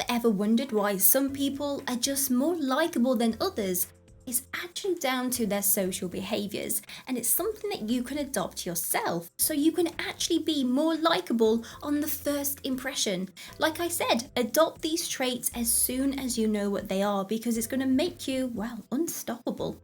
have ever wondered why some people are just more likable than others? It's actually down to their social behaviours, and it's something that you can adopt yourself so you can actually be more likable on the first impression. Like I said, adopt these traits as soon as you know what they are because it's going to make you, well, unstoppable.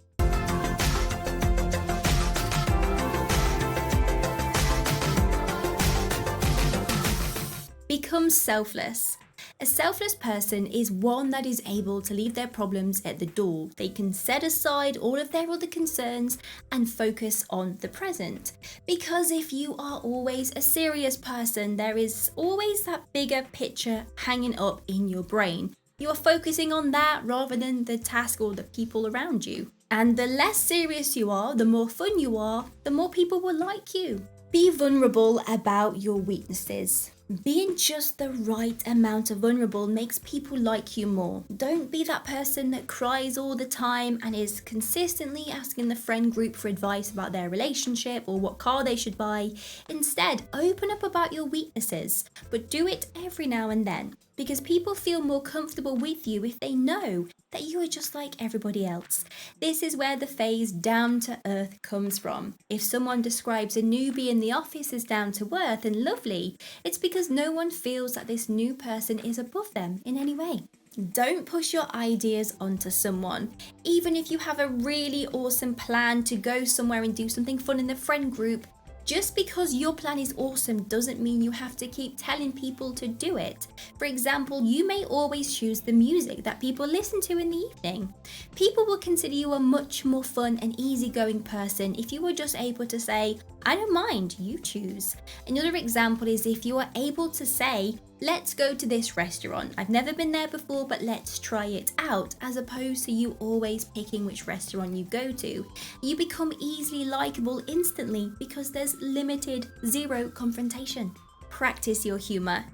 Become selfless. A selfless person is one that is able to leave their problems at the door. They can set aside all of their other concerns and focus on the present. Because if you are always a serious person, there is always that bigger picture hanging up in your brain. You are focusing on that rather than the task or the people around you. And the less serious you are, the more fun you are, the more people will like you. Be vulnerable about your weaknesses. Being just the right amount of vulnerable makes people like you more. Don't be that person that cries all the time and is consistently asking the friend group for advice about their relationship or what car they should buy. Instead, open up about your weaknesses, but do it every now and then, because people feel more comfortable with you if they know that you are just like everybody else. This is where the phrase down to earth comes from. If someone describes a newbie in the office as down to earth and lovely, it's because no one feels that this new person is above them in any way. Don't push your ideas onto someone. Even if you have a really awesome plan to go somewhere and do something fun in the friend group, just because your plan is awesome doesn't mean you have to keep telling people to do it. For example, you may always choose the music that people listen to in the evening. People will consider you a much more fun and easygoing person if you were just able to say, I don't mind, you choose. Another example is if you are able to say, let's go to this restaurant. I've never been there before, but let's try it out, as opposed to you always picking which restaurant you go to. You become easily likable instantly because there's zero confrontation. Practice your humour.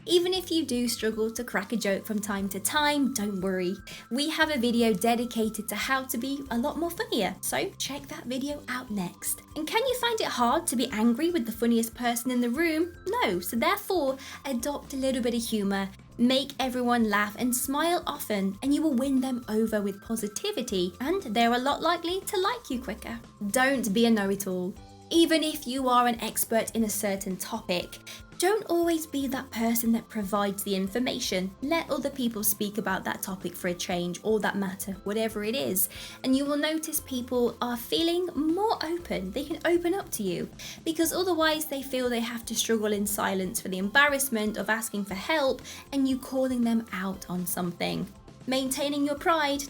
Even if you do struggle to crack a joke from time to time, don't worry. We have a video dedicated to how to be a lot more funnier, so check that video out next. And can you find it hard to be angry with the funniest person in the room? No, so therefore, adopt a little bit of humour, make everyone laugh and smile often, and you will win them over with positivity, and they're a lot likely to like you quicker. Don't be a know-it-all. Even if you are an expert in a certain topic, don't always be that person that provides the information. Let other people speak about that topic for a change or that matter, whatever it is. And you will notice people are feeling more open. They can open up to you because otherwise they feel they have to struggle in silence for the embarrassment of asking for help and you calling them out on something. Maintaining your pride,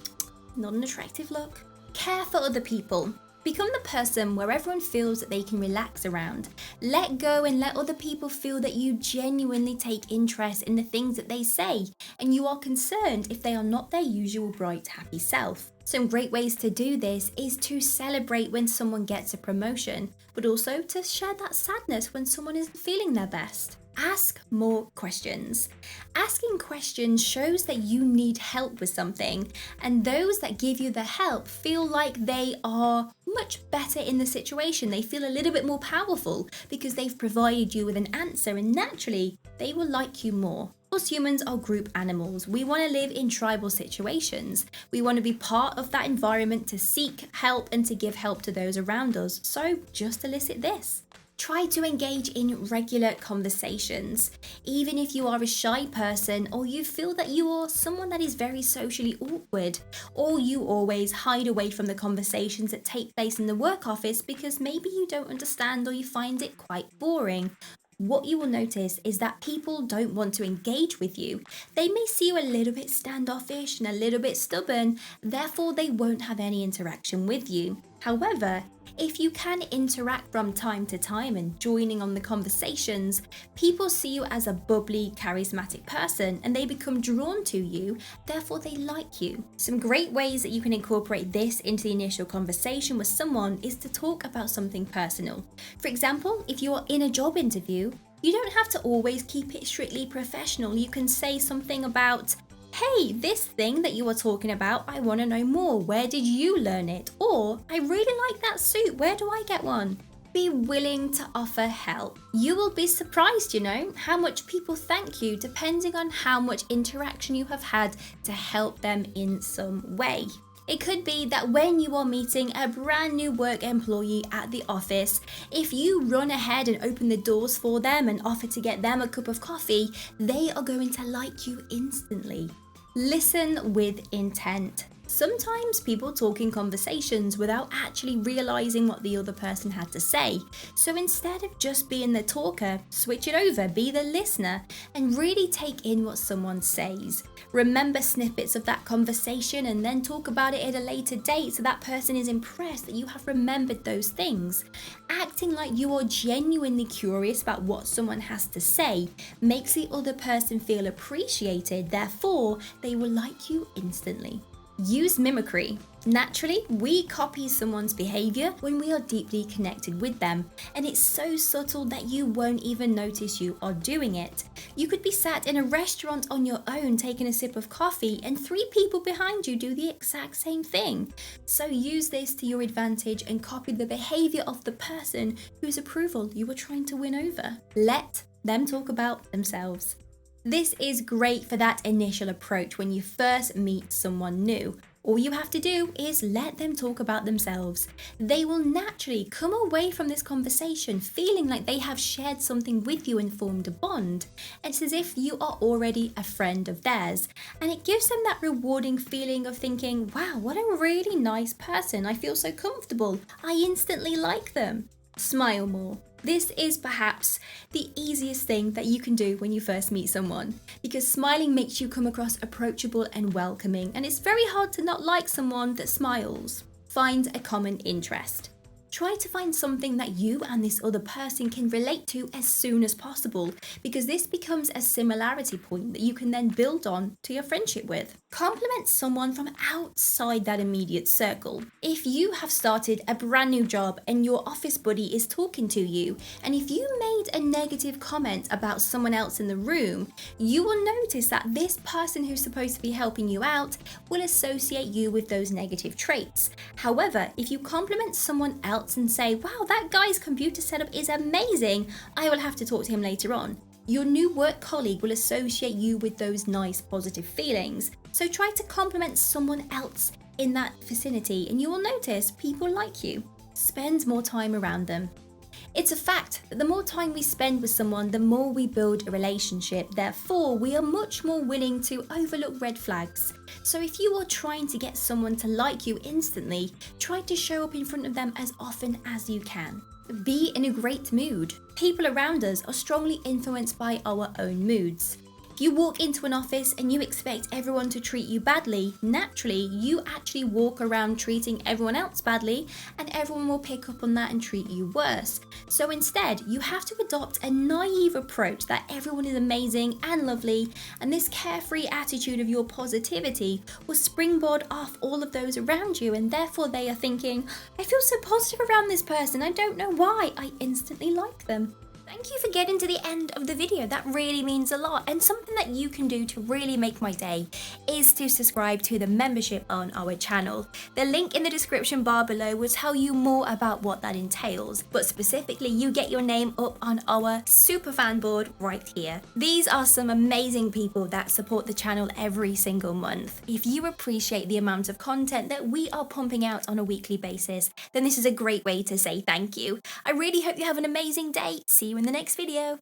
not an attractive look. Care for other people. Become the person where everyone feels that they can relax around. Let go and let other people feel that you genuinely take interest in the things that they say and you are concerned if they are not their usual bright, happy self. Some great ways to do this is to celebrate when someone gets a promotion, but also to share that sadness when someone isn't feeling their best. Ask more questions. Asking questions shows that you need help with something, and those that give you the help feel like they are much better in the situation. They feel a little bit more powerful because they've provided you with an answer, and naturally, they will like you more. Us humans are group animals. We want to live in tribal situations. We want to be part of that environment to seek help and to give help to those around us. So just elicit this. Try to engage in regular conversations. Even if you are a shy person or you feel that you are someone that is very socially awkward, or you always hide away from the conversations that take place in the work office because maybe you don't understand or you find it quite boring. What you will notice is that people don't want to engage with you. They may see you a little bit standoffish and a little bit stubborn, therefore they won't have any interaction with you. However, if you can interact from time to time and joining on the conversations, people see you as a bubbly, charismatic person and they become drawn to you, therefore they like you. Some great ways that you can incorporate this into the initial conversation with someone is to talk about something personal. For example, if you're in a job interview, you don't have to always keep it strictly professional. You can say something about, hey, this thing that you were talking about, I want to know more. Where did you learn it? Or, I really like that suit. Where do I get one? Be willing to offer help. You will be surprised, how much people thank you depending on how much interaction you have had to help them in some way. It could be that when you are meeting a brand new work employee at the office, if you run ahead and open the doors for them and offer to get them a cup of coffee, they are going to like you instantly. Listen with intent. Sometimes people talk in conversations without actually realizing what the other person had to say. So instead of just being the talker, switch it over, be the listener, and really take in what someone says. Remember snippets of that conversation and then talk about it at a later date so that person is impressed that you have remembered those things. Acting like you are genuinely curious about what someone has to say makes the other person feel appreciated, therefore they will like you instantly. Use mimicry. Naturally, we copy someone's behavior when we are deeply connected with them, and it's so subtle that you won't even notice you are doing it. You could be sat in a restaurant on your own taking a sip of coffee, and 3 people behind you do the exact same thing. So use this to your advantage and copy the behavior of the person whose approval you are trying to win over. Let them talk about themselves. This is great for that initial approach when you first meet someone new. All you have to do is let them talk about themselves. They will naturally come away from this conversation feeling like they have shared something with you and formed a bond. It's as if you are already a friend of theirs, and it gives them that rewarding feeling of thinking, wow, what a really nice person. I feel so comfortable. I instantly like them. Smile more. This is perhaps the easiest thing that you can do when you first meet someone, because smiling makes you come across approachable and welcoming, and it's very hard to not like someone that smiles. Find a common interest. Try to find something that you and this other person can relate to as soon as possible, because this becomes a similarity point that you can then build on to your friendship with. Compliment someone from outside that immediate circle. If you have started a brand new job and your office buddy is talking to you, and if you made a negative comment about someone else in the room, you will notice that this person who's supposed to be helping you out will associate you with those negative traits. However, if you compliment someone else and say, wow, that guy's computer setup is amazing, I will have to talk to him later on, your new work colleague will associate you with those nice positive feelings. So try to compliment someone else in that vicinity and you will notice people like you. Spend more time around them. It's a fact that the more time we spend with someone, the more we build a relationship. Therefore, we are much more willing to overlook red flags. So if you are trying to get someone to like you instantly, try to show up in front of them as often as you can. Be in a great mood. People around us are strongly influenced by our own moods. If you walk into an office and you expect everyone to treat you badly, naturally you actually walk around treating everyone else badly, and everyone will pick up on that and treat you worse. So instead, you have to adopt a naive approach that everyone is amazing and lovely, and this carefree attitude of your positivity will springboard off all of those around you, and therefore they are thinking, I feel so positive around this person, I don't know why, I instantly like them. Thank you for getting to the end of the video. That really means a lot. And something that you can do to really make my day is to subscribe to the membership on our channel. The link in the description bar below will tell you more about what that entails. But specifically, you get your name up on our super fan board right here. These are some amazing people that support the channel every single month. If you appreciate the amount of content that we are pumping out on a weekly basis, then this is a great way to say thank you. I really hope you have an amazing day. See you in the next video.